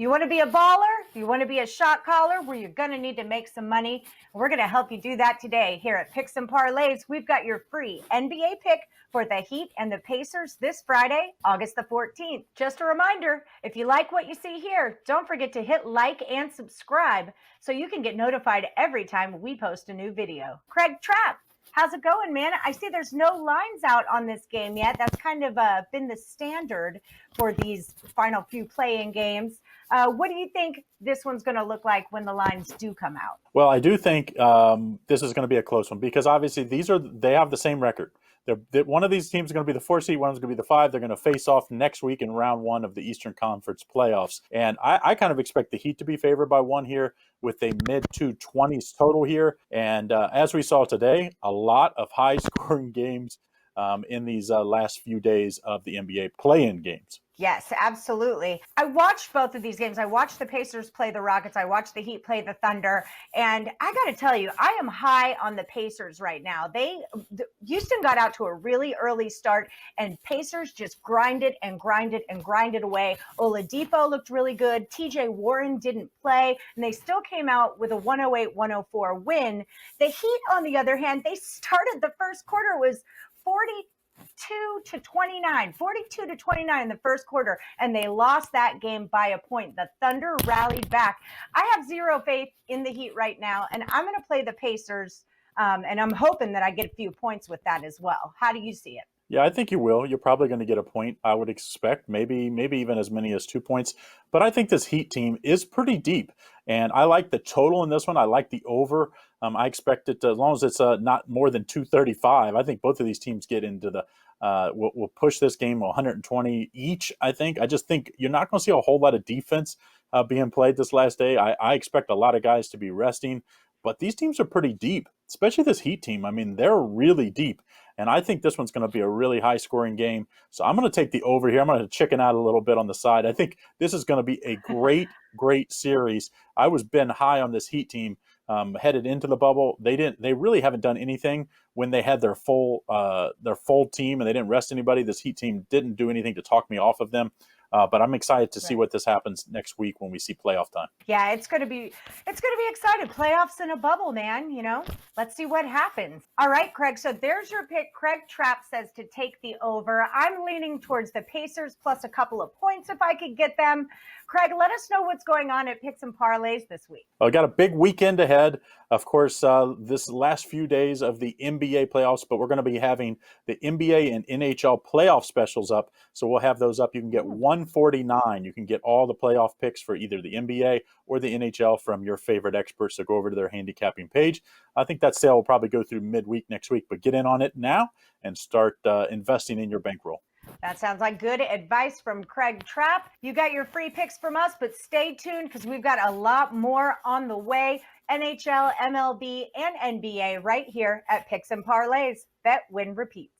You want to be a baller? You want to be a shot caller where you're going to need to make some money? We're going to help you do that today here at Picks and Parlays. We've got your free NBA pick for the Heat and the Pacers this Friday, August the 14th. Just a reminder, if you like what you see here, don't forget to hit like and subscribe so you can get notified every time we post a new video. Craig Trapp, how's it going, man? I see there's no lines out on this game yet. That's kind of been the standard for these final few play-in games. What do you think this one's going to look like when the lines do come out? Well, I do think this is going to be a close one because obviously they have the same record. One of these teams is going to be the 4 seed, one is going to be the 5. They're going to face off next week in round 1 of the Eastern Conference playoffs. And I kind of expect the Heat to be favored by 1 here with a mid-220s total here. And as we saw today, a lot of high-scoring games in these last few days of the NBA play-in games. Yes, absolutely. I watched both of these games. I watched the Pacers play the Rockets. I watched the Heat play the Thunder. And I got to tell you, I am high on the Pacers right now. Houston got out to a really early start, and Pacers just grinded and grinded and grinded away. Oladipo looked really good. TJ Warren didn't play, and they still came out with a 108-104 win. The Heat, on the other hand, they started the first quarter was 42 to 29 in the first quarter, and they lost that game by a point. The Thunder rallied back. I have zero faith in the Heat right now, and I'm going to play the Pacers, and I'm hoping that I get a few points with that as well. How do you see it? Yeah, I think you will. You're probably going to get a point, I would expect, maybe even as many as 2 points. But I think this Heat team is pretty deep, and I like the total in this one. I like the over. I expect it to, as long as it's not more than 235. I think both of these teams get into the we'll push this game 120 each. I just think you're not going to see a whole lot of defense being played this last day. I expect a lot of guys to be resting, but these teams are pretty deep, especially this Heat team. I mean, they're really deep. And I think this one's going to be a really high-scoring game. So I'm going to take the over here. I'm going to chicken out a little bit on the side. I think this is going to be a great series. I was been high on this Heat team headed into the bubble. They really haven't done anything when they had their full team and they didn't rest anybody. This Heat team didn't do anything to talk me off of them. But I'm excited to see what this happens next week when we see playoff time. Yeah, it's gonna be exciting. Playoffs in a bubble, man. Let's see what happens. All right, Craig. So there's your pick. Craig Trapp says to take the over. I'm leaning towards the Pacers plus a couple of points if I could get them. Craig, let us know what's going on at Picks and Parlays this week. I got a big weekend ahead. Of course, this last few days of the NBA playoffs, but we're going to be having the NBA and NHL playoff specials up. So we'll have those up. You can get $149. You can get all the playoff picks for either the NBA or the NHL from your favorite experts. So go over to their handicapping page. I think that sale will probably go through midweek next week, but get in on it now and start investing in your bankroll. That sounds like good advice from Craig Trapp. You got your free picks from us, but stay tuned because we've got a lot more on the way. NHL, MLB, and NBA right here at Picks and Parlays. Bet, win, repeat.